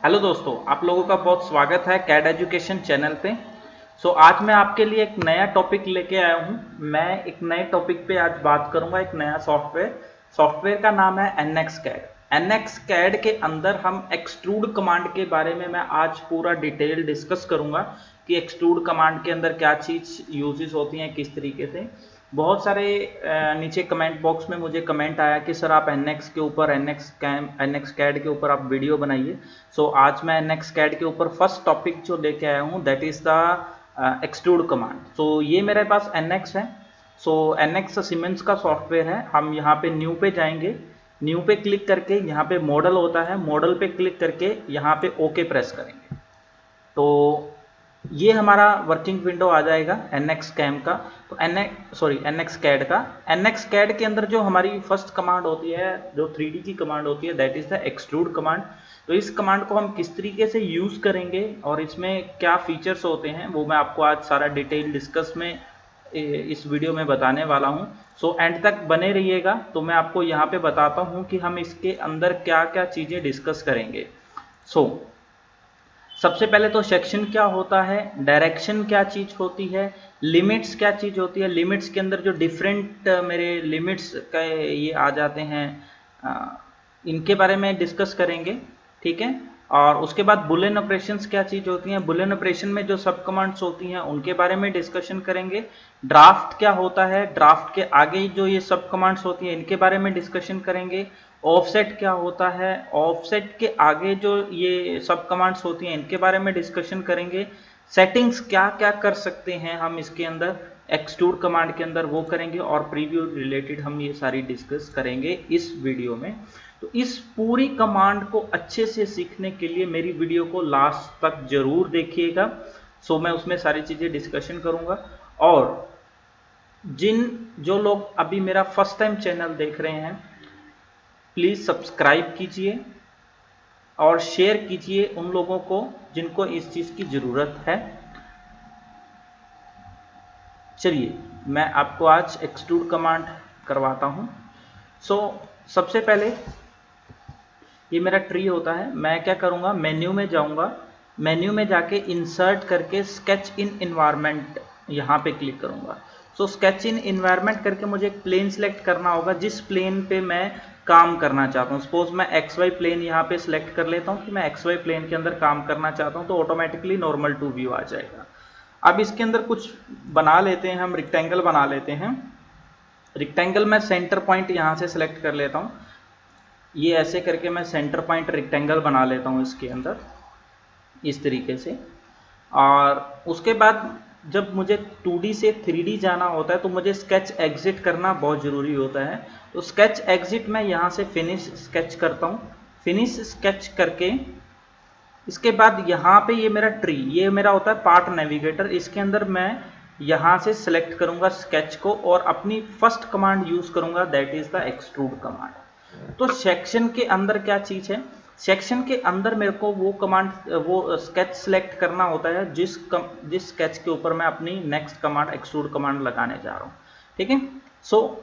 Hello दोस्तों, आप लोगों का बहुत स्वागत है कैड एजुकेशन चैनल पे। आज मैं आपके लिए एक नया टॉपिक लेके आया हूँ। मैं एक नए टॉपिक पे आज बात करूँगा, एक नया सॉफ्टवेयर का नाम है एनएक्स कैड। एनएक्स कैड के अंदर हम एक्सट्रूड कमांड के बारे में मैं आज पूरा डिटेल डिस्कस करूँगा कि एक्सट्रूड कमांड के अंदर क्या चीज़ यूजेस होती हैं, किस तरीके से। बहुत सारे नीचे कमेंट बॉक्स में मुझे कमेंट आया कि सर आप एनएक्स के ऊपर एनएक्स कैड के ऊपर आप वीडियो बनाइए। आज मैं एनएक्स कैड के ऊपर फर्स्ट टॉपिक जो लेके आया हूँ that is the extrude command. ये मेरे पास एनएक्स है। एनएक्स सीमेंस का सॉफ्टवेयर है। हम यहाँ पे न्यू पे जाएंगे, न्यू पे क्लिक करके यहाँ पे मॉडल होता है, मॉडल पे क्लिक करके यहाँ पे ओके प्रेस करेंगे तो ये हमारा वर्किंग विंडो आ जाएगा एनएक्स कैम का। तो एनएक्स कैड का। एनएक्स कैड के अंदर जो हमारी फर्स्ट कमांड होती है, जो 3D की कमांड होती है, that is the extrude command. तो इस कमांड को हम किस तरीके से यूज करेंगे और इसमें क्या फीचर्स होते हैं वो मैं आपको आज सारा डिटेल डिस्कस में इस वीडियो में बताने वाला हूँ। एंड तक बने रहिएगा। तो मैं आपको यहाँ पे बताता हूँ कि हम इसके अंदर क्या क्या चीज़ें डिस्कस करेंगे। सबसे पहले तो सेक्शन क्या होता है, डायरेक्शन क्या चीज होती है, लिमिट्स क्या चीज होती है। लिमिट्स के अंदर जो डिफरेंट मेरे लिमिट्स का ये आ जाते हैं, इनके बारे में डिस्कस करेंगे, ठीक है। और उसके बाद बुलियन ऑपरेशंस क्या चीज होती हैं, बुलियन ऑपरेशन में जो सब कमांड्स होती हैं उनके बारे में डिस्कशन करेंगे। ड्राफ्ट क्या होता है, ड्राफ्ट के आगे जो ये सब कमांड्स होती हैं इनके बारे में डिस्कशन करेंगे। ऑफसेट क्या होता है, ऑफसेट के आगे जो ये सब कमांड्स होती हैं इनके बारे में डिस्कशन करेंगे। सेटिंग्स क्या क्या कर सकते हैं हम इसके अंदर एक्सट्रूड कमांड के अंदर, वो करेंगे। और प्रीव्यू रिलेटेड हम ये सारी डिस्कस करेंगे इस वीडियो में। तो इस पूरी कमांड को अच्छे से सीखने के लिए मेरी वीडियो को लास्ट तक जरूर देखिएगा। मैं उसमें सारी चीजें डिस्कशन करूंगा। और जो लोग अभी मेरा फर्स्ट टाइम चैनल देख रहे हैं, प्लीज सब्सक्राइब कीजिए और शेयर कीजिए उन लोगों को जिनको इस चीज की जरूरत है। चलिए मैं आपको आज एक्सट्रूड कमांड करवाता हूं। सबसे पहले ये मेरा ट्री होता है। मैं क्या करूंगा, मेन्यू में जाऊंगा, मेन्यू में जाके इंसर्ट करके स्केच इन एनवायरनमेंट यहां पे क्लिक करूंगा। स्केच इन एनवायरनमेंट करके मुझे एक प्लेन सिलेक्ट करना होगा जिस प्लेन पे मैं काम करना चाहता हूँ। सपोज मैं एक्स वाई प्लेन यहाँ पे सिलेक्ट कर लेता हूँ कि मैं एक्स वाई प्लेन के अंदर काम करना चाहता हूँ, तो ऑटोमेटिकली नॉर्मल टू व्यू आ जाएगा। अब इसके अंदर कुछ बना लेते हैं, हम रेक्टेंगल बना लेते हैं। रेक्टेंगल में सेंटर पॉइंट यहाँ से सिलेक्ट कर लेता हूँ, ये ऐसे करके मैं सेंटर पॉइंट रेक्टेंगल बना लेता हूँ इसके अंदर इस तरीके से। और उसके बाद जब मुझे 2D से 3D जाना होता है तो मुझे स्केच एग्जिट करना बहुत ज़रूरी होता है। तो स्केच एग्जिट मैं यहाँ से फिनिश स्केच करता हूँ। फिनिश स्केच करके इसके बाद यहाँ पे ये मेरा ट्री, ये मेरा होता है पार्ट नेविगेटर। इसके अंदर मैं यहाँ से सिलेक्ट करूँगा स्केच को और अपनी फर्स्ट कमांड यूज़ करूँगा, that is the extrude command. तो सेक्शन के अंदर क्या चीज़ है, सेक्शन के अंदर मेरे को वो कमांड, वो स्केच सिलेक्ट करना होता है जिस स्केच के ऊपर मैं अपनी नेक्स्ट कमांड एक्सट्रूड कमांड लगाने जा रहा हूँ, ठीक है।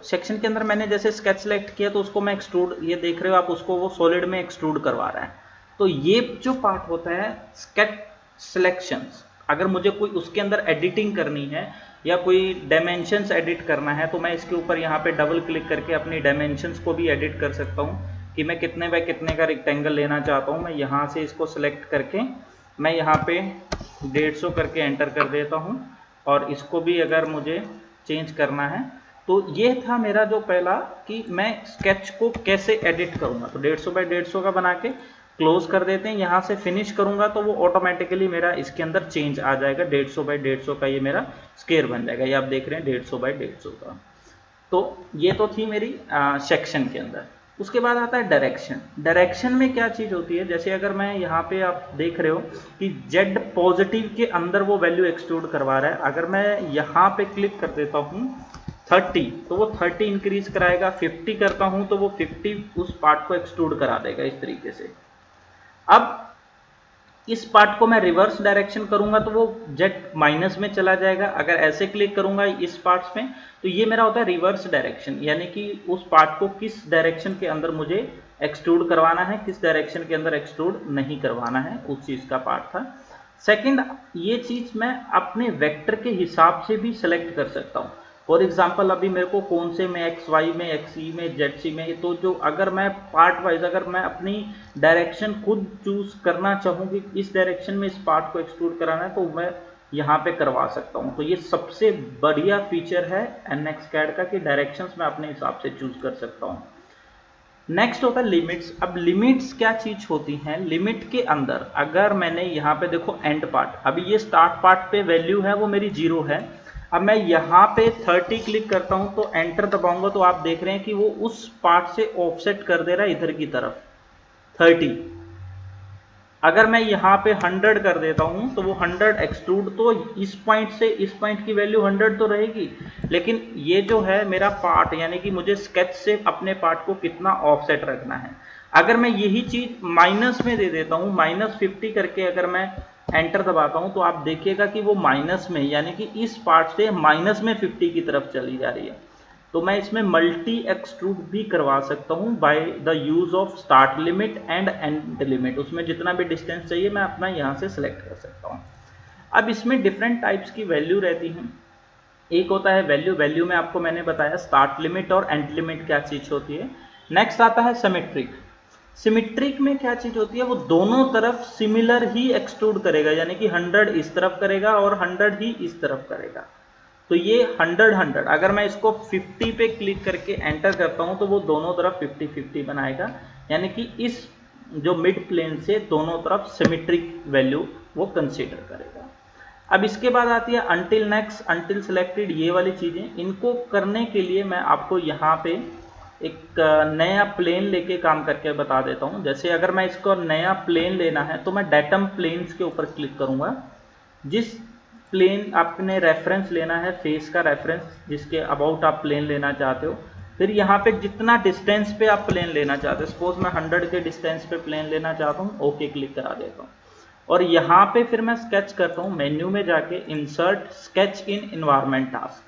सेक्शन के अंदर मैंने जैसे स्केच सिलेक्ट किया तो उसको मैं एक्सट्रूड, ये देख रहे हो आप, उसको वो सॉलिड में एक्सट्रूड करवा रहा है। तो ये जो पार्ट होता है स्केच सिलेक्शंस, अगर मुझे कोई उसके अंदर एडिटिंग करनी है या कोई डायमेंशंस एडिट करना है तो मैं इसके ऊपर यहाँ पे डबल क्लिक करके अपनी डायमेंशंस को भी एडिट कर सकता हूँ कि मैं कितने बाय कितने का रेक्टेंगल लेना चाहता हूँ। मैं यहाँ से इसको सिलेक्ट करके मैं यहाँ पे 150 करके एंटर कर देता हूँ। और इसको भी अगर मुझे चेंज करना है तो ये था मेरा जो पहला कि मैं स्केच को कैसे एडिट करूँगा। तो 150 बाय 150 का बना के क्लोज कर देते हैं। यहाँ से फिनिश करूँगा तो वो ऑटोमेटिकली मेरा इसके अंदर चेंज आ जाएगा, 150 बाय 150 का ये मेरा स्क्वायर बन जाएगा। ये आप देख रहे हैं 150 बाय 150 का। तो ये तो थी मेरी सेक्शन के अंदर। उसके बाद आता है डायरेक्शन। डायरेक्शन में क्या चीज होती है, जैसे अगर मैं यहाँ पे आप देख रहे हो कि जेड पॉजिटिव के अंदर वो वैल्यू एक्सट्रूड करवा रहा है। अगर मैं यहाँ पे क्लिक कर देता हूँ 30 तो वो 30 इंक्रीज कराएगा, 50 करता हूँ तो वो 50 उस पार्ट को एक्सट्रूड करा देगा इस तरीके से। अब इस पार्ट को मैं रिवर्स डायरेक्शन करूंगा तो वो जेट माइनस में चला जाएगा। अगर ऐसे क्लिक करूंगा इस पार्ट्स में तो ये मेरा होता है रिवर्स डायरेक्शन, यानी कि उस पार्ट को किस डायरेक्शन के अंदर मुझे एक्सट्रूड करवाना है, किस डायरेक्शन के अंदर एक्सट्रूड नहीं करवाना है, उस चीज का पार्ट था। सेकंड, ये चीज मैं अपने वेक्टर के हिसाब से भी सिलेक्ट कर सकता हूँ। फॉर एग्जाम्पल अभी मेरे को कौन से में एक्स वाई में एक्स ई में जेड सी में, तो जो अगर मैं पार्ट वाइज अगर मैं अपनी डायरेक्शन खुद चूज करना चाहूँ कि इस डायरेक्शन में इस पार्ट को एक्सट्रूड कराना है तो मैं यहाँ पे करवा सकता हूँ। तो ये सबसे बढ़िया फीचर है NXCAD का कि डायरेक्शंस मैं अपने हिसाब से चूज कर सकता हूँ। नेक्स्ट होता है लिमिट्स। अब लिमिट्स क्या चीज होती हैं? लिमिट के अंदर अगर मैंने यहाँ पे देखो एंड पार्ट, अभी ये स्टार्ट पार्ट पे वैल्यू है वो मेरी 0 है। अब मैं यहाँ पे 30 क्लिक करता हूँ तो एंटर दबाऊंगा तो आप देख रहे हैं कि वो उस पार्ट से ऑफसेट कर दे रहा है इधर की तरफ 30। अगर मैं यहाँ पे 100 कर देता हूँ तो वो 100 एक्सट्रूड, तो इस पॉइंट से इस पॉइंट की वैल्यू 100 तो रहेगी, लेकिन ये जो है मेरा पार्ट यानी कि मुझे स्केच से अपने पार्ट को कितना ऑफसेट रखना है। अगर मैं यही चीज माइनस में दे देता हूँ, -50 करके अगर मैं एंटर दबाता हूँ तो आप देखिएगा कि वो माइनस में यानी कि इस पार्ट से माइनस में 50 की तरफ चली जा रही है। तो मैं इसमें मल्टी एक्सट्रूड भी करवा सकता हूँ by the use of start limit and and limit. उसमें जितना भी डिस्टेंस चाहिए मैं अपना यहाँ से सिलेक्ट कर सकता हूँ। अब इसमें डिफरेंट टाइप्स की वैल्यू रहती हैं। एक होता है वैल्यू में आपको मैंने बताया स्टार्ट लिमिट और एंड लिमिट क्या चीज होती है। नेक्स्ट आता है सिमेट्रिक। सिमेट्रिक में क्या चीज होती है? वो दोनों तरफ सिमिलर ही एक्सट्रूड करेगा, यानी कि 100 इस तरफ करेगा और 100 ही इस तरफ करेगा। तो ये 100 अगर मैं इसको 50 पे क्लिक करके एंटर करता हूं तो वो दोनों तरफ 50-50 बनाएगा, यानी कि इस जो मिड प्लेन से दोनों तरफ सिमेट्रिक वैल्यू वो कंसीडर करेगा। अब इसके बाद आती है अनटिल नेक्स्ट, अनटिल सिलेक्टेड, ये वाली चीजें। इनको करने के लिए मैं आपको यहाँ पे एक नया प्लेन लेके काम करके बता देता हूँ। जैसे अगर मैं इसको नया प्लेन लेना है तो मैं डेटम प्लेन्स के ऊपर क्लिक करूंगा। जिस प्लेन आपने रेफरेंस लेना है, फेस का रेफरेंस जिसके अबाउट आप प्लेन लेना चाहते हो, फिर यहाँ पे जितना डिस्टेंस पे आप प्लेन लेना चाहते हो, सपोज मैं 100 के डिस्टेंस पे प्लेन लेना चाहता हूँ, ओके क्लिक करा देता हूँ। और यहाँ पे फिर मैं स्केच करता हूँ, मेन्यू में जाके इंसर्ट स्केच इन एनवायरनमेंट टास्क,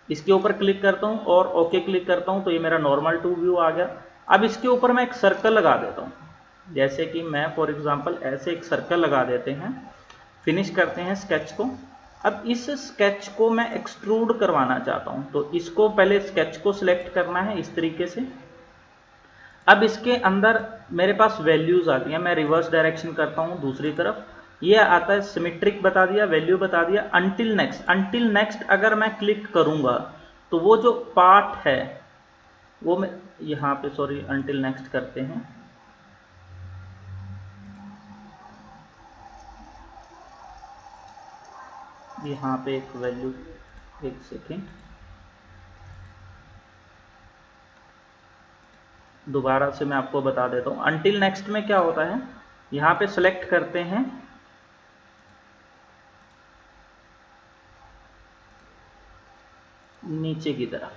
इसके ऊपर क्लिक करता हूँ और ओके क्लिक करता हूँ तो ये मेरा नॉर्मल टू व्यू आ गया। अब इसके ऊपर मैं एक सर्कल लगा देता हूँ, जैसे कि मैं फॉर एग्जांपल ऐसे एक सर्कल लगा देते हैं। फिनिश करते हैं स्केच को। अब इस स्केच को मैं एक्सट्रूड करवाना चाहता हूं तो इसको पहले स्केच को सिलेक्ट करना है इस तरीके से। अब इसके अंदर मेरे पास वैल्यूज आती हैं, मैं रिवर्स डायरेक्शन करता हूं दूसरी तरफ, ये आता है सिमेट्रिक बता दिया, वैल्यू बता दिया। अनटिल नेक्स्ट, अनटिल नेक्स्ट अगर मैं क्लिक करूंगा तो वो जो पार्ट है वो मैं यहाँ पे, सॉरी अनटिल नेक्स्ट करते हैं, यहाँ पे एक वैल्यू, एक सेकेंड दोबारा से मैं आपको बता देता हूँ। अनटिल नेक्स्ट में क्या होता है, यहाँ पे सिलेक्ट करते हैं नीचे की तरफ,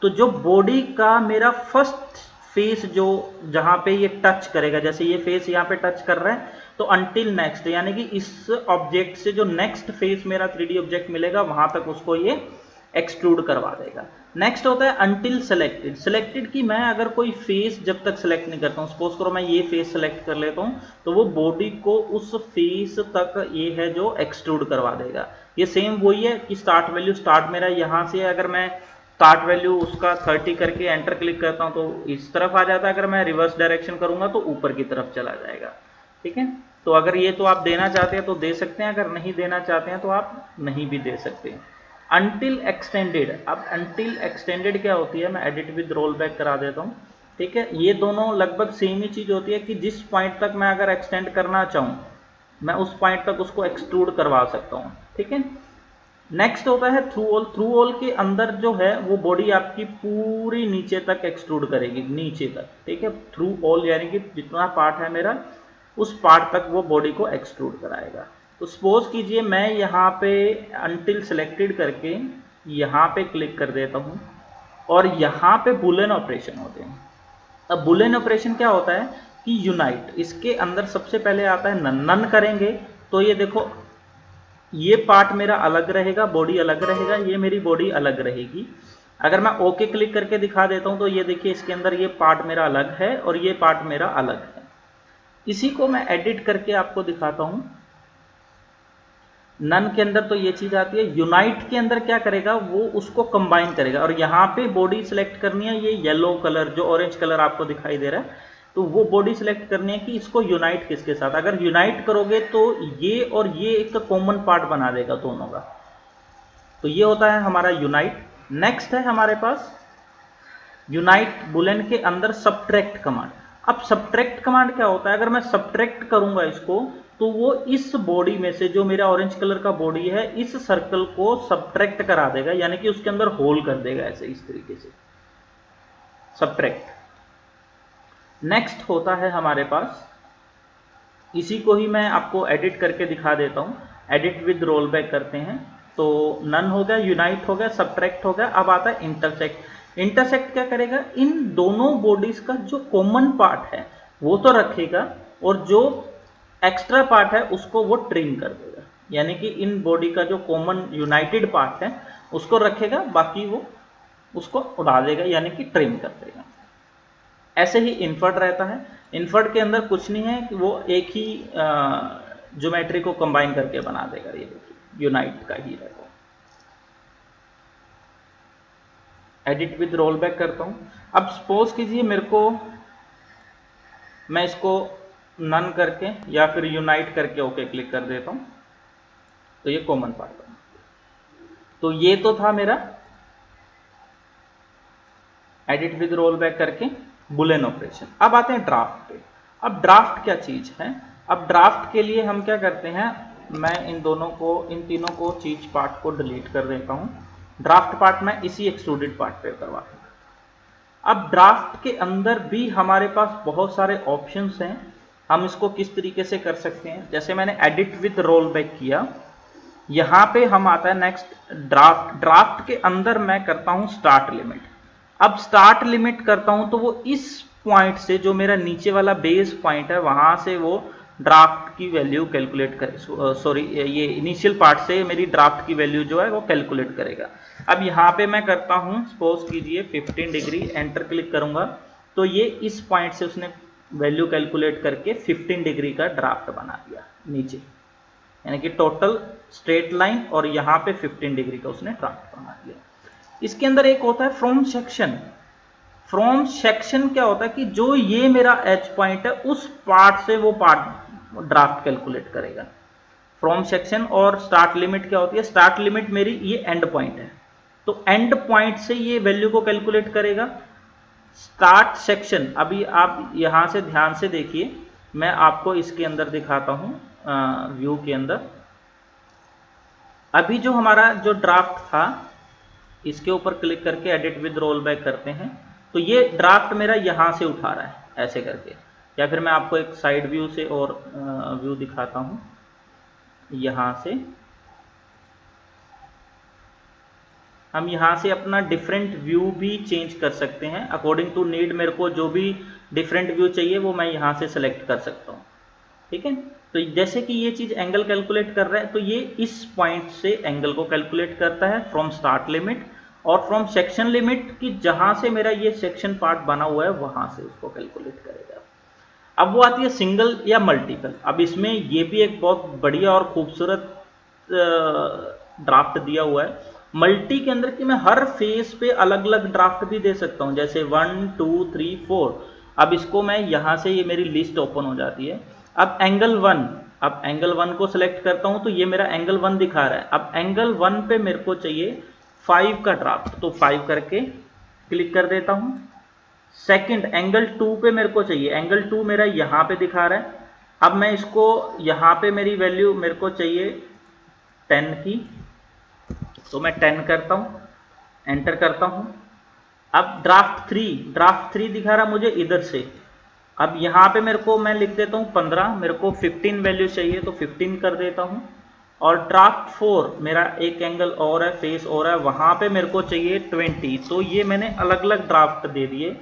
तो जो बॉडी का मेरा फर्स्ट फेस जो जहां पे ये टच करेगा, जैसे ये फेस यहाँ पे टच कर रहा है तो अनटिल नेक्स्ट यानी कि इस ऑब्जेक्ट से जो नेक्स्ट फेस मेरा 3D ऑब्जेक्ट मिलेगा वहां तक उसको ये एक्सट्रूड करवा देगा। नेक्स्ट होता है अनटिल सेलेक्टेड। सेलेक्टेड की मैं अगर कोई फेस जब तक सेलेक्ट नहीं करता हूँ, सपोज करो मैं ये फेस सेलेक्ट कर लेता हूँ तो वो बॉडी को उस फेस तक ये है जो एक्सट्रूड करवा देगा। ये सेम वही है कि स्टार्ट वैल्यू, स्टार्ट मेरा यहाँ से, अगर मैं स्टार्ट वैल्यू उसका 30 करके एंटर क्लिक करता हूँ तो इस तरफ आ जाता है, अगर मैं रिवर्स डायरेक्शन करूंगा तो ऊपर की तरफ चला जाएगा। ठीक है, तो अगर ये तो आप देना चाहते हैं तो दे सकते हैं, अगर नहीं देना चाहते हैं तो आप नहीं भी दे सकते। अनटिल एक्सटेंडेड, अब अनटिल एक्सटेंडेड क्या होती है, मैं एडिट विद रोल बैक करा देता हूँ। ठीक है, ये दोनों लगभग सेम ही चीज होती है कि जिस पॉइंट तक मैं अगर एक्सटेंड करना चाहूँ मैं उस पॉइंट तक उसको एक्सट्रूड करवा सकता हूँ। ठीक है, नेक्स्ट होता है थ्रू ऑल। थ्रू ऑल के अंदर जो है वो बॉडी आपकी पूरी नीचे तक एक्सट्रूड करेगी, नीचे तक। ठीक है, थ्रू ऑल यानी कि जितना पार्ट है मेरा उस पार्ट तक वो बॉडी को एक्सट्रूड कराएगा। तो सपोज कीजिए मैं यहाँ पे अनटिल सिलेक्टेड करके यहाँ पे क्लिक कर देता हूँ और यहाँ पे बुलियन ऑपरेशन होते हैं। अब बुलियन ऑपरेशन क्या होता है कि यूनाइट, इसके अंदर सबसे पहले आता है नन। नन करेंगे तो ये देखो ये पार्ट मेरा अलग रहेगा, बॉडी अलग रहेगा, ये मेरी बॉडी अलग रहेगी। अगर मैं ओके क्लिक करके दिखा देता हूं तो ये देखिए इसके अंदर ये पार्ट मेरा अलग है और ये पार्ट मेरा अलग है। इसी को मैं एडिट करके आपको दिखाता हूं। नन के अंदर तो ये चीज आती है, यूनाइट के अंदर क्या करेगा वो उसको कंबाइन करेगा। और यहाँ पे बॉडी सिलेक्ट करनी है, ये येलो कलर जो ऑरेंज कलर आपको दिखाई दे रहा है, तो वो बॉडी सिलेक्ट करनी है कि इसको यूनाइट किसके साथ। अगर यूनाइट करोगे तो ये और ये एक कॉमन पार्ट बना देगा दोनों का। तो ये होता है हमारा यूनाइट। नेक्स्ट है हमारे पास यूनाइट बुलियन के अंदर सबट्रैक्ट कमांड। अब सबट्रैक्ट कमांड क्या होता है, अगर मैं सबट्रैक्ट करूंगा इसको तो वो इस बॉडी में से जो मेरा ऑरेंज कलर का बॉडी है इस सर्कल को सबट्रैक्ट करा देगा, यानी कि उसके अंदर होल कर देगा ऐसे इस तरीके से सबट्रैक्ट। नेक्स्ट होता है हमारे पास, इसी को ही मैं आपको एडिट करके दिखा देता हूं। एडिट विद रोल बैक करते हैं तो नन हो गया, यूनाइट हो गया, सबट्रैक्ट हो गया। अब आता है इंटरसेक्ट। इंटरसेक्ट क्या करेगा, इन दोनों बॉडीज का जो कॉमन पार्ट है वो तो रखेगा और जो एक्स्ट्रा पार्ट है उसको वो ट्रिम कर देगा, यानी कि इन बॉडी का जो कॉमन यूनाइटेड पार्ट है उसको रखेगा, बाकी वो उसको उड़ा देगा यानी कि ट्रिम कर देगा। ऐसे ही इन्फर्ट रहता है। इन्फर्ट के अंदर कुछ नहीं है कि वो एक ही ज्योमेट्री को कंबाइन करके बना देगा। ये देखिए यूनाइट का ही रहता है। एडिट विद रोल बैक करता हूं। अब सपोज कीजिए मेरे को, मैं इसको नन करके या फिर यूनाइट करके ओके क्लिक कर देता हूं तो ये कॉमन पार्ट बना। तो ये तो था मेरा एडिट विद रोल बैक करके बुलियन ऑपरेशन। अब आते हैं ड्राफ्ट पे। अब ड्राफ्ट क्या चीज है, अब ड्राफ्ट के लिए हम क्या करते हैं, मैं इन तीनों को चीज पार्ट को डिलीट कर देता हूं। ड्राफ्ट पार्ट मैं इसी एक्सट्रूडेड पार्ट पे करवाऊंगा। अब ड्राफ्ट के अंदर भी हमारे पास बहुत सारे ऑप्शंस हैं, हम इसको किस तरीके से कर सकते हैं। जैसे मैंने एडिट विद रोल बैक किया, यहां पे हम आता है नेक्स्ट ड्राफ्ट। ड्राफ्ट के अंदर मैं करता हूं स्टार्ट लिमिट। अब स्टार्ट लिमिट करता हूं तो वो इस पॉइंट से जो मेरा नीचे वाला बेस पॉइंट है वहां से वो ड्राफ्ट की वैल्यू कैलकुलेट करे, सॉरी ये इनिशियल पार्ट से मेरी ड्राफ्ट की वैल्यू जो है वो कैलकुलेट करेगा। अब यहाँ पे मैं करता हूँ, सपोज कीजिए 15 डिग्री, एंटर क्लिक करूंगा तो ये इस पॉइंट से उसने वैल्यू कैलकुलेट करके 15 डिग्री का ड्राफ्ट बना दिया नीचे, यानी कि टोटल स्ट्रेट लाइन और यहाँ पे 15 डिग्री का उसने ड्राफ्ट बना दिया। इसके अंदर एक होता है फ्रॉम सेक्शन। फ्रॉम सेक्शन क्या होता है कि जो ये मेरा एच पॉइंट है उस पार्ट से वो पार्ट ड्राफ्ट कैलकुलेट करेगा। फ्रॉम सेक्शन और स्टार्ट लिमिट क्या होती है, स्टार्ट लिमिट मेरी ये एंड पॉइंट है तो एंड पॉइंट से ये वैल्यू को कैलकुलेट करेगा। स्टार्ट सेक्शन, अभी आप यहां से ध्यान से देखिए, मैं आपको इसके अंदर दिखाता हूं व्यू के अंदर। अभी जो हमारा जो ड्राफ्ट था इसके ऊपर क्लिक करके एडिट विद रोल बैक करते हैं तो ये ड्राफ्ट मेरा यहां से उठा रहा है ऐसे करके, या फिर मैं आपको एक साइड व्यू से और व्यू दिखाता हूं। यहां से हम यहां से अपना डिफरेंट व्यू भी चेंज कर सकते हैं अकॉर्डिंग टू नीड। मेरे को जो भी डिफरेंट व्यू चाहिए वो मैं यहां से सेलेक्ट कर सकता हूं, ठीक है। तो जैसे कि ये चीज एंगल कैलकुलेट कर रहा है तो ये इस पॉइंट से एंगल को कैलकुलेट करता है फ्रॉम स्टार्ट लिमिट, और फ्रॉम सेक्शन लिमिट की जहां से मेरा ये सेक्शन पार्ट बना हुआ है वहां से उसको कैलकुलेट करेगा। अब वो आती है सिंगल या मल्टीपल। अब इसमें ये भी एक बहुत बढ़िया और खूबसूरत ड्राफ्ट दिया हुआ है। मल्टी के अंदर कि मैं हर फेस पे अलग अलग ड्राफ्ट भी दे सकता हूं, जैसे 1 2 3 4। अब इसको मैं यहां से, ये मेरी लिस्ट ओपन हो जाती है। अब एंगल 1, अब एंगल 1 को सिलेक्ट करता हूं तो ये मेरा एंगल 1 दिखा रहा है। अब एंगल 1 पे मेरे को चाहिए 5 का ड्राफ्ट, तो 5 करके क्लिक कर देता हूं। सेकंड एंगल 2 पे मेरे को चाहिए, एंगल 2 मेरा यहां पे दिखा रहा है। अब मैं इसको यहां पे मेरी वैल्यू मेरे को चाहिए 10 की, तो मैं 10 करता हूं, एंटर करता हूं। अब ड्राफ्ट 3 दिखा रहा मुझे इधर से। अब यहां पे मेरे को मैं लिख देता हूं 15, मेरे को 15 वैल्यू चाहिए तो 15 कर देता हूं। और ड्राफ्ट 4 मेरा एक एंगल और है, फेस और है, वहां पे मेरे को चाहिए 20, तो ये मैंने अलग अलग ड्राफ्ट दे दिए।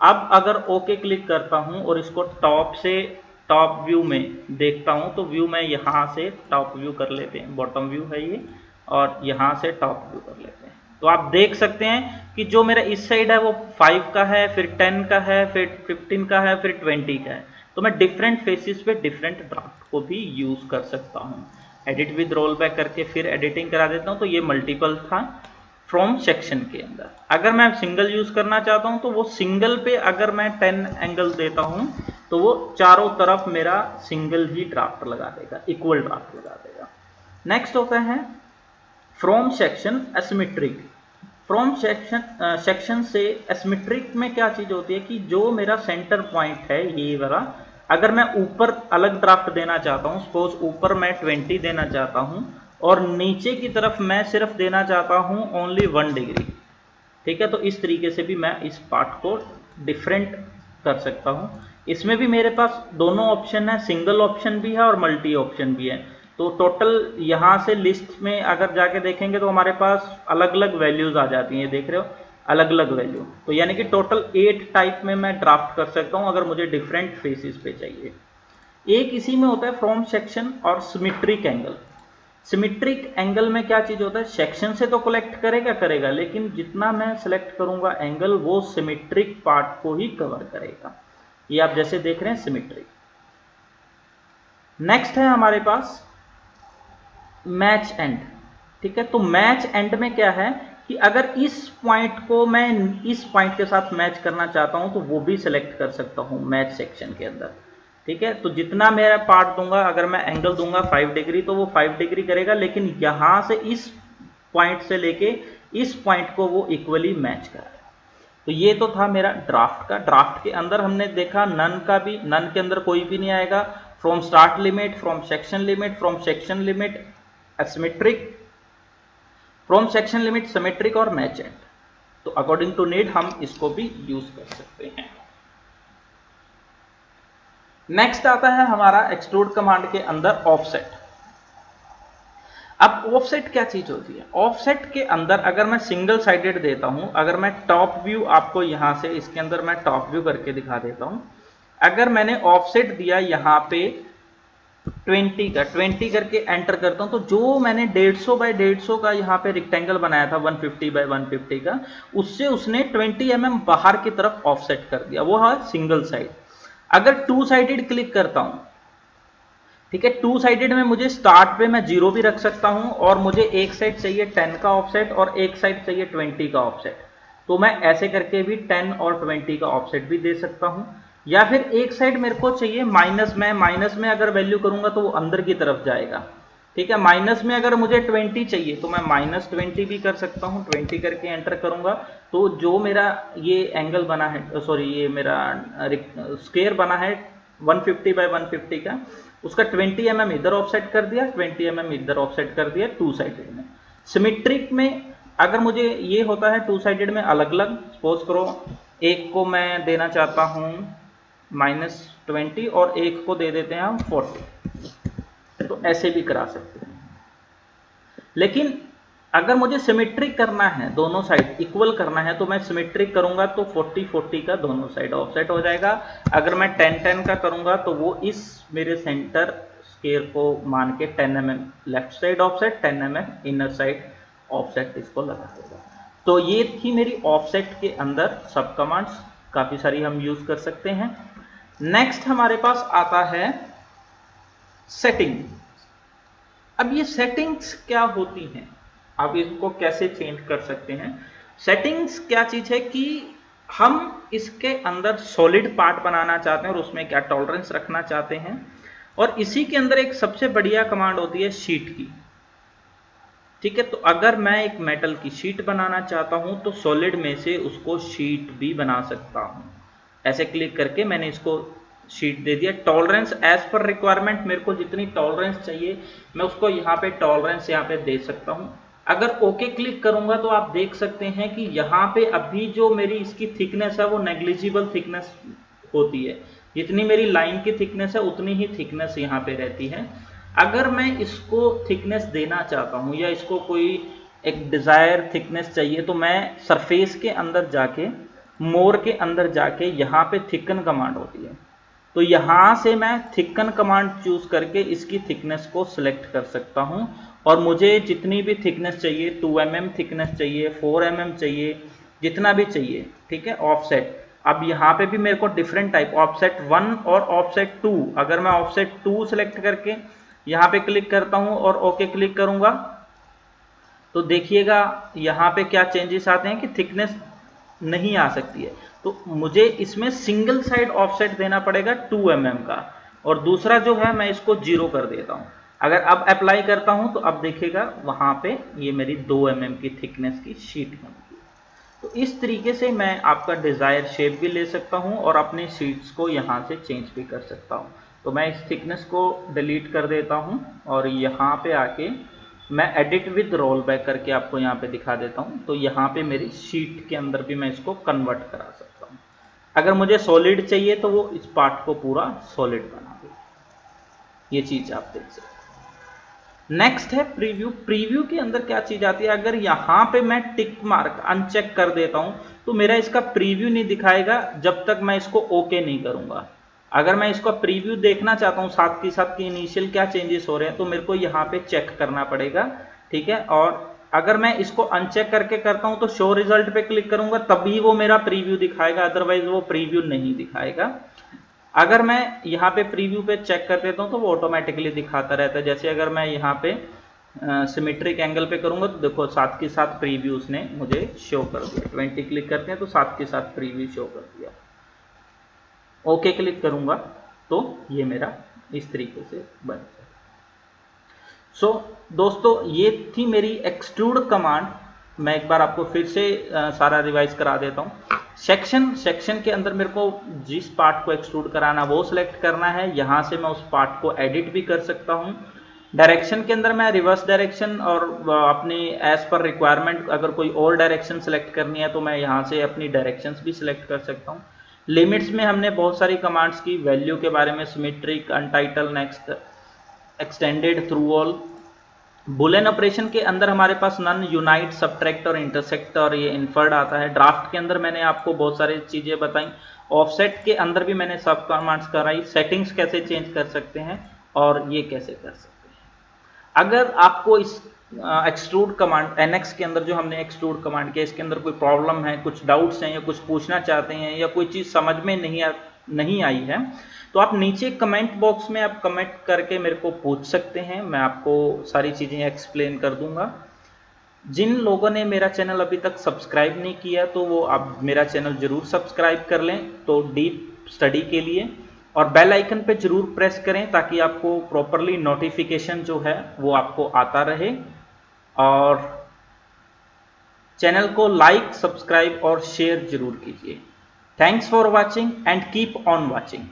अब अगर ओके क्लिक करता हूं और इसको टॉप से टॉप व्यू में देखता हूं तो व्यू में यहां से टॉप व्यू कर लेते हैं, बॉटम व्यू है ये, और यहां से टॉप व्यू कर लेते हैं। तो आप देख सकते हैं कि जो मेरा इस साइड है वो 5 का है, फिर 10 का है, फिर 15 का है, फिर 20 का है। तो मैं डिफरेंट फेसिस पे डिफरेंट ड्राफ्ट को भी यूज कर सकता हूँ। एडिट विद रोल बैक करके फिर एडिटिंग करा देता हूँ। तो ये मल्टीपल था फ्रॉम सेक्शन के अंदर। अगर मैं सिंगल यूज करना चाहता हूं तो वो सिंगल पे अगर मैं 10 एंगल देता हूं तो वो चारों तरफ मेरा सिंगल ही ड्राफ्ट लगा देगा, इक्वल ड्राफ्ट लगा देगा। नेक्स्ट होता है from section asymmetric. From section से एसिमेट्रिक में क्या चीज होती है कि जो मेरा सेंटर पॉइंट है ये वाला, अगर मैं ऊपर अलग ड्राफ्ट देना चाहता हूं, सपोज ऊपर मैं 20 देना चाहता हूं और नीचे की तरफ मैं सिर्फ देना चाहता हूं ओनली 1 डिग्री, ठीक है, तो इस तरीके से भी मैं इस पार्ट को डिफरेंट कर सकता हूं। इसमें भी मेरे पास दोनों ऑप्शन है, सिंगल ऑप्शन भी है और मल्टी ऑप्शन भी है। तो टोटल यहां से लिस्ट में अगर जाके देखेंगे तो हमारे पास अलग अलग वैल्यूज आ जाती हैं, देख रहे हो, अलग अलग वैल्यू। तो यानी कि टोटल 8 टाइप में मैं ड्राफ्ट कर सकता हूं अगर मुझे डिफरेंट फेसिस पे चाहिए। एक इसी में होता है फ्रॉम सेक्शन और सिमेट्रिक एंगल। सिमेट्रिक एंगल में क्या चीज होता है, सेक्शन से तो कलेक्ट करेगा, लेकिन जितना मैं सिलेक्ट करूंगा एंगल वो सिमेट्रिक पार्ट को ही कवर करेगा। ये आप जैसे देख रहे हैं सिमेट्रिक। नेक्स्ट है हमारे पास मैच एंड, ठीक है। तो मैच एंड में क्या है कि अगर इस पॉइंट को मैं इस पॉइंट के साथ मैच करना चाहता हूं तो वो भी सिलेक्ट कर सकता हूं मैच सेक्शन के अंदर, ठीक है। तो जितना मेरा पार्ट दूंगा, अगर मैं एंगल दूंगा 5 डिग्री तो वो 5 डिग्री करेगा, लेकिन यहां से इस पॉइंट से लेके इस पॉइंट को वो इक्वली मैच करेगा। तो ये तो था मेरा ड्राफ्ट का। ड्राफ्ट के अंदर हमने देखा नन का भी, नन के अंदर कोई भी नहीं आएगा। From start limit, from section limit, from section limit asymmetric, from section limit symmetric और मैच एंड। तो अकॉर्डिंग टू नीड हम इसको भी यूज कर सकते हैं। नेक्स्ट आता है हमारा एक्सट्रूड कमांड के अंदर ऑफसेट। अब ऑफसेट क्या चीज होती है, ऑफसेट के अंदर अगर मैं सिंगल साइडेड देता हूं, अगर मैं टॉप व्यू आपको यहां से इसके अंदर मैं टॉप व्यू करके दिखा देता हूं। अगर मैंने ऑफसेट दिया यहां पे 20 का, 20 करके एंटर करता हूं तो जो मैंने 150 बाय 150 का यहां पे रेक्टेंगल बनाया था 150 बाय 150 का, उससे उसने 20 mm बाहर की तरफ ऑफसेट कर दिया, वो है सिंगल साइड। अगर टू साइडेड क्लिक करता हूं, ठीक है, टू साइडेड में मुझे स्टार्ट पे मैं 0 भी रख सकता हूं और मुझे एक साइड चाहिए 10 का ऑफसेट और एक साइड चाहिए 20 का ऑफसेट, तो मैं ऐसे करके भी 10 और 20 का ऑफसेट भी दे सकता हूं। या फिर एक साइड मेरे को चाहिए माइनस में अगर वैल्यू करूंगा तो वो अंदर की तरफ जाएगा, ठीक है। माइनस में अगर मुझे 20 चाहिए तो मैं -20 भी कर सकता हूं, 20 करके एंटर करूंगा तो जो मेरा ये एंगल बना है, सॉरी ये मेरा स्क्वायर बना है 150 बाय 150 का, उसका 20 mm इधर ऑफसेट कर दिया, 20 mm इधर ऑफसेट कर दिया टू साइडेड में। सिमेट्रिक में अगर मुझे ये होता है टू साइडेड में अलग अलग, सपोज करो एक को मैं देना चाहता हूं -20 और एक को दे देते हैं हम 40, तो ऐसे भी करा सकते हैं। लेकिन अगर मुझे सिमेट्रिक करना है, दोनों साइड इक्वल करना है, तो मैं सिमेट्रिक करूंगा तो 40-40 का दोनों साइड ऑफसेट हो जाएगा। अगर मैं 10-10 का करूंगा तो वो इस मेरे सेंटर स्क्वायर को मान के 10 mm left side offset, 10 mm inner side offset इसको लगा देगा। तो ये थी मेरी ऑफसेट के अंदर सब कमांड्स, काफी सारी हम यूज कर सकते हैं। नेक्स्ट हमारे पास आता है सेटिंग। अब ये सेटिंग्स क्या होती हैं, आप इसको कैसे चेंज कर सकते हैं। सेटिंग्स क्या चीज है कि हम इसके अंदर सॉलिड पार्ट बनाना चाहते हैं और उसमें क्या टॉलरेंस रखना चाहते हैं, और इसी के अंदर एक सबसे बढ़िया कमांड होती है शीट की, ठीक है। तो अगर मैं एक मेटल की शीट बनाना चाहता हूं तो सॉलिड में से उसको शीट भी बना सकता हूं। ऐसे क्लिक करके मैंने इसको शीट दे दिया। टॉलरेंस एज पर रिक्वायरमेंट, मेरे को जितनी टॉलरेंस चाहिए मैं उसको यहाँ पे टॉलरेंस यहाँ पे दे सकता हूँ। अगर ओके क्लिक करूंगा तो आप देख सकते हैं कि यहाँ पे अभी जो मेरी इसकी थिकनेस है वो नेग्लिजिबल थिकनेस होती है, जितनी मेरी लाइन की थिकनेस है उतनी ही थिकनेस यहाँ पे रहती है। अगर मैं इसको थिकनेस देना चाहता हूँ या इसको कोई एक डिजायर थिकनेस चाहिए तो मैं सरफेस के अंदर जाके मोर के अंदर जाके यहाँ पे थिकन कमांड होती है, तो यहाँ से मैं थिकन कमांड चूज करके इसकी थिकनेस को सिलेक्ट कर सकता हूँ और मुझे जितनी भी थिकनेस चाहिए, 2 mm थिकनेस चाहिए, 4 mm चाहिए, जितना भी चाहिए, ठीक है। ऑफसेट, अब यहाँ पे भी मेरे को डिफरेंट टाइप, ऑफसेट 1 और ऑफसेट 2, अगर मैं ऑफसेट 2 सिलेक्ट करके यहाँ पे क्लिक करता हूँ और ओके क्लिक करूंगा तो देखिएगा यहाँ पे क्या चेंजेस आते हैं कि थिकनेस नहीं आ सकती है। तो मुझे इसमें सिंगल साइड ऑफसेट देना पड़ेगा 2 mm का, और दूसरा जो है मैं इसको 0 कर देता हूँ। अगर अब अप्लाई करता हूँ तो अब देखिएगा वहाँ पे ये मेरी 2 mm की थिकनेस की शीट बन गई। तो इस तरीके से मैं आपका डिज़ायर शेप भी ले सकता हूँ और अपने शीट्स को यहाँ से चेंज भी कर सकता हूँ। तो मैं इस थिकनेस को डिलीट कर देता हूँ और यहाँ पे आके मैं एडिट विद रोल बैक करके आपको यहाँ पे दिखा देता हूँ। तो यहाँ पे मेरी शीट के अंदर भी मैं इसको कन्वर्ट करा सकता हूँ। अगर मुझे सॉलिड चाहिए तो वो इस पार्ट को पूरा सॉलिड बना दे, ये चीज़ आप देख सकते हैं। नेक्स्ट है प्रीव्यू। प्रीव्यू के अंदर क्या चीज आती है, अगर यहाँ पे मैं टिक मार्क अनचेक कर देता हूँ तो मेरा इसका प्रीव्यू नहीं दिखाएगा जब तक मैं इसको ओके नहीं करूंगा। अगर मैं इसका प्रीव्यू देखना चाहता हूँ साथ के साथ कि इनिशियल क्या चेंजेस हो रहे हैं, तो मेरे को यहाँ पे चेक करना पड़ेगा, ठीक है। और अगर मैं इसको अनचेक करके करता हूँ तो शो रिजल्ट पे क्लिक करूंगा तभी वो मेरा प्रीव्यू दिखाएगा, अदरवाइज वो प्रीव्यू नहीं दिखाएगा। अगर मैं यहाँ पे प्रीव्यू पे चेक कर देता हूँ तो वो ऑटोमेटिकली दिखाता रहता है। जैसे अगर मैं यहाँ पे सिमेट्रिक एंगल पे करूंगा तो देखो साथ के साथ प्रीव्यू उसने मुझे शो कर दिया। 20 क्लिक करते हैं तो साथ के साथ प्रीव्यू शो कर दिया। ओके क्लिक करूंगा तो ये मेरा इस तरीके से बन जाए। सो दोस्तों ये थी मेरी एक्सट्रूड कमांड। मैं एक बार आपको फिर से सारा रिवाइज करा देता हूँ। सेक्शन के अंदर मेरे को जिस पार्ट को एक्सट्रूड कराना वो सिलेक्ट करना है, यहाँ से मैं उस पार्ट को एडिट भी कर सकता हूँ। डायरेक्शन के अंदर मैं रिवर्स डायरेक्शन और अपनी एज पर रिक्वायरमेंट अगर कोई और डायरेक्शन सेलेक्ट करनी है तो मैं यहाँ से अपनी डायरेक्शंस भी सिलेक्ट कर सकता हूँ। लिमिट्स में हमने बहुत सारी कमांड्स की, वैल्यू के बारे में symmetric, अनटाइटल, next, extended, through all. Boolean operation के अंदर हमारे पास नन, यूनाइट, सबट्रैक्ट और इंटरसेक्ट और ये इन्फर्ड आता है। ड्राफ्ट के अंदर मैंने आपको बहुत सारी चीजें बताई। ऑफसेट के अंदर भी मैंने सब कमांड्स कराई, सेटिंग्स कैसे चेंज कर सकते हैं और ये कैसे कर सकते हैं। अगर आपको इस एक्सट्रूड कमांड एनएक्स के अंदर जो हमने एक्सट्रूड कमांड किया इसके अंदर कोई प्रॉब्लम है, कुछ डाउट्स हैं या कुछ पूछना चाहते हैं या कोई चीज समझ में नहीं आई है तो आप नीचे कमेंट बॉक्स में आप कमेंट करके मेरे को पूछ सकते हैं, मैं आपको सारी चीजें एक्सप्लेन कर दूंगा। जिन लोगों ने मेरा चैनल अभी तक सब्सक्राइब नहीं किया तो वो आप मेरा चैनल जरूर सब्सक्राइब कर लें तो डीप स्टडी के लिए, और बेल आइकन पे जरूर प्रेस करें ताकि आपको प्रॉपरली नोटिफिकेशन जो है वो आपको आता रहे। और चैनल को लाइक, सब्सक्राइब और शेयर जरूर कीजिए। Thanks for watching and keep on watching.